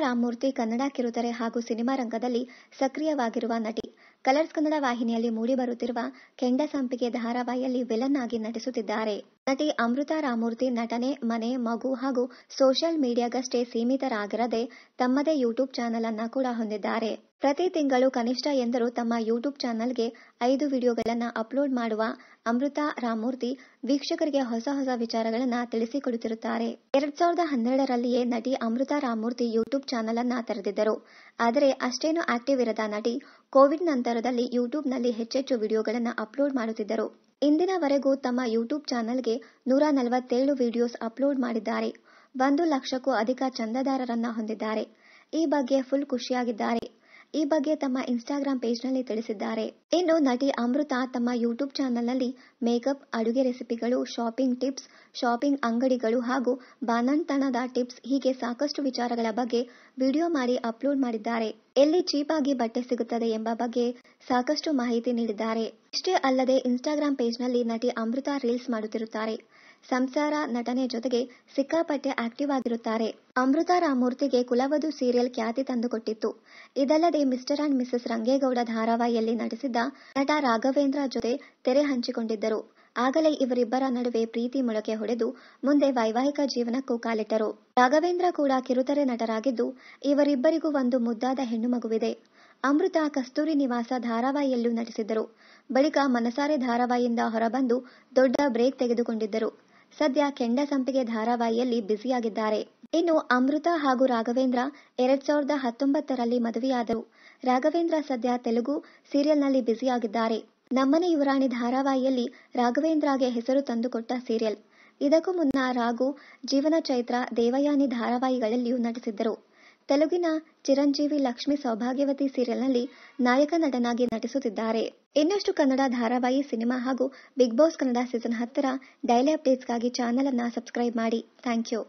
ರಾಮಮೂರ್ತಿ ಕನ್ನಡ ಕಿರುತೆರೆ ಹಾಗೂ ಸಿನಿಮಾ ರಂಗದಲ್ಲಿ ಸಕ್ರಿಯವಾಗಿರುವ ನಟಿ. ಕಲರ್ಸ್ ಕನ್ನಡ ವಾಹಿನಿಯಲ್ಲಿ ಮೂಡಿಬರುತ್ತಿರುವ ಕೆಂಡ ಸಂಪಿಗೆ ಧಾರಾವಾಹಿಯಲ್ಲಿ ವಿಲನ್ ಆಗಿ ನಟಿಸುತ್ತಿದ್ದಾರೆ. ನಟಿ ಅಮೃತಾ ರಾಮಮೂರ್ತಿ ನಟನೆ, ಮನೆ, ಮಗು ಹಾಗೂ ಸೋಷಿಯಲ್ ಮೀಡಿಯಾಗಷ್ಟೇ ಸೀಮಿತರಾಗಿರದೆ ತಮ್ಮದೇ ಯೂಟ್ಯೂಬ್ ಚಾನೆಲ್ ಅನ್ನ ಕೂಡ ಹೊಂದಿದ್ದಾರೆ. ಪ್ರತಿ ತಿಂಗಳು ಕನಿಷ್ಠ ಎಂದರೂ ತಮ್ಮ ಯೂಟ್ಯೂಬ್ ಚಾನೆಲ್ಗೆ 5 ವಿಡಿಯೋಗಳನ್ನು ಅಪ್ಲೋಡ್ ಮಾಡುವ ಅಮೃತಾ ರಾಮಮೂರ್ತಿ ವೀಕ್ಷಕರಿಗೆ ಹೊಸ ವಿಚಾರಗಳನ್ನು ತಿಳಿಸಿಕೊಡುತ್ತಿರುತ್ತಾರೆ. 2012ರಲ್ಲಿಯೇ ನಟಿ ಅಮೃತಾ ರಾಮಮೂರ್ತಿ ಯೂಟ್ಯೂಬ್ ಚಾನೆಲ್ ಅನ್ನ ತೆರೆದಿದ್ದರು. ಆದರೆ ಅಷ್ಟೇನು ಆಕ್ಟಿವ್ ಇರದ ನಟಿ ಕೋವಿಡ್ ನಂತರದಲ್ಲಿ ಯೂಟ್ಯೂಬ್ನಲ್ಲಿ ಹೆಚ್ಚೆಚ್ಚು ವಿಡಿಯೋಗಳನ್ನು ಅಪ್ಲೋಡ್ ಮಾಡುತ್ತಿದ್ದರು. ಇಂದಿನವರೆಗೂ ತಮ್ಮ ಯೂಟ್ಯೂಬ್ ಚಾನೆಲ್ಗೆ 147 ವಿಡಿಯೋಸ್ ಅಪ್ಲೋಡ್ ಮಾಡಿದ್ದಾರೆ. 1 ಲಕ್ಷಕ್ಕೂ ಅಧಿಕ ಚಂದಾದಾರರನ್ನ ಹೊಂದಿದ್ದಾರೆ. ಈ ಬಗ್ಗೆ ಫುಲ್ ಖುಷಿಯಾಗಿದ್ದಾರೆ. ಈ ಬಗ್ಗೆ ತಮ್ಮ ಇನ್ಸ್ಟಾಗ್ರಾಮ್ ಪೇಜ್ನಲ್ಲಿ ತಿಳಿಸಿದ್ದಾರೆ. ಇನ್ನು ನಟಿ ಅಮೃತಾ ತಮ್ಮ ಯೂಟ್ಯೂಬ್ ಚಾನೆಲ್ನಲ್ಲಿ ಮೇಕಪ್, ಅಡುಗೆ ರೆಸಿಪಿಗಳು, ಶಾಪಿಂಗ್ ಟಿಪ್ಸ್, ಶಾಪಿಂಗ್ ಅಂಗಡಿಗಳು ಹಾಗೂ ಬಾಣಂತನದ ಟಿಪ್ಸ್ ಹೀಗೆ ಸಾಕಷ್ಟು ವಿಚಾರಗಳ ಬಗ್ಗೆ ವಿಡಿಯೋ ಮಾಡಿ ಅಪ್ಲೋಡ್ ಮಾಡಿದ್ದಾರೆ. ಎಲ್ಲಿ ಚೀಪ್ ಆಗಿ ಬಟ್ಟೆ ಸಿಗುತ್ತದೆ ಎಂಬ ಬಗ್ಗೆ ಸಾಕಷ್ಟು ಮಾಹಿತಿ ನೀಡಿದ್ದಾರೆ. ಇಷ್ಟೇ ಅಲ್ಲದೆ ಇನ್ಸ್ಟಾಗ್ರಾಮ್ ಪೇಜ್ನಲ್ಲಿ ನಟಿ ಅಮೃತಾ ರೀಲ್ಸ್ ಮಾಡುತ್ತಿರುತ್ತಾರೆ. ಸಂಸಾರ, ನಟನೆ ಜೊತೆಗೆ ಸಿಕ್ಕಾಪಟ್ಟೆ ಆಕ್ಟಿವ್ ಆಗಿರುತ್ತಾರೆ. ಅಮೃತಾ ರಾಮಮೂರ್ತಿಗೆ ಕುಲವಧು ಸೀರಿಯಲ್ ಖ್ಯಾತಿ ತಂದುಕೊಟ್ಟಿತ್ತು. ಇದಲ್ಲದೆ ಮಿಸ್ಟರ್ ಅಂಡ್ ಮಿಸಸ್ ರಂಗೇಗೌಡ ಧಾರಾವಾಹಿಯಲ್ಲಿ ನಟಿಸಿದ್ದ ನಟ ರಾಘವೇಂದ್ರ ಜೊತೆ ತೆರೆ ಹಂಚಿಕೊಂಡಿದ್ದರು. ಆಗಲೇ ಇವರಿಬ್ಬರ ನಡುವೆ ಪ್ರೀತಿ ಮೊಳಕೆ ಹೊಡೆದು ಮುಂದೆ ವೈವಾಹಿಕ ಜೀವನಕ್ಕೂ ಕಾಲಿಟ್ಟರು. ರಾಘವೇಂದ್ರ ಕೂಡ ಕಿರುತೆರೆ ನಟರಾಗಿದ್ದು ಇವರಿಬ್ಬರಿಗೂ ಒಂದು ಮುದ್ದಾದ ಹೆಣ್ಣು ಮಗುವಿದೆ. ಅಮೃತಾ ಕಸ್ತೂರಿ ನಿವಾಸ ಧಾರಾವಾಹಿಯಲ್ಲೂ ನಟಿಸಿದ್ದರು. ಬಳಿಕ ಮನಸಾರೆ ಧಾರಾವಾಹಿಯಿಂದ ಹೊರಬಂದು ದೊಡ್ಡ ಬ್ರೇಕ್ ತೆಗೆದುಕೊಂಡಿದ್ದರು. ಸದ್ಯ ಕೆಂಡ ಸಂಪಿಗೆ ಧಾರಾವಾಹಿಯಲ್ಲಿ ಬ್ಯುಸಿಯಾಗಿದ್ದಾರೆ. ಇನ್ನು ಅಮೃತಾ ಹಾಗೂ ರಾಘವೇಂದ್ರ 2019ರಲ್ಲಿ ಮದುವೆಯಾದರು. ರಾಘವೇಂದ್ರ ಸದ್ಯ ತೆಲುಗು ಸೀರಿಯಲ್ನಲ್ಲಿ ಬ್ಯುಸಿಯಾಗಿದ್ದಾರೆ. ನಮ್ಮನೆ ಯುವರಾಣಿ ಧಾರಾವಾಹಿಯಲ್ಲಿ ರಾಘವೇಂದ್ರಗೆ ಹೆಸರು ತಂದುಕೊಟ್ಟ ಸೀರಿಯಲ್. ಇದಕ್ಕೂ ಮುನ್ನ ರಾಘು, ಜೀವನ ಚೈತ್ರ, ದೇವಯಾನಿ ಧಾರಾವಾಹಿಗಳಲ್ಲಿಯೂ ನಟಿಸಿದ್ದರು. ತೆಲುಗಿನ ಚಿರಂಜೀವಿ ಲಕ್ಷ್ಮಿ ಸೌಭಾಗ್ಯವತಿ ಸೀರಿಯಲ್ನಲ್ಲಿ ನಾಯಕ ನಟನಾಗಿ ನಟಿಸುತ್ತಿದ್ದಾರೆ. ಇನ್ನಷ್ಟು ಕನ್ನಡ ಧಾರಾವಾಹಿ, ಸಿನಿಮಾ ಹಾಗೂ ಬಿಗ್ ಬಾಸ್ ಕನ್ನಡ ಸೀಸನ್ 10ರ ಡೈಲಿ ಅಪ್ಡೇಟ್ಸ್ಗಾಗಿ ಚಾನೆಲ್ ಅನ್ನು ಸಬ್ಸ್ಕ್ರೈಬ್ ಮಾಡಿ. Thank you.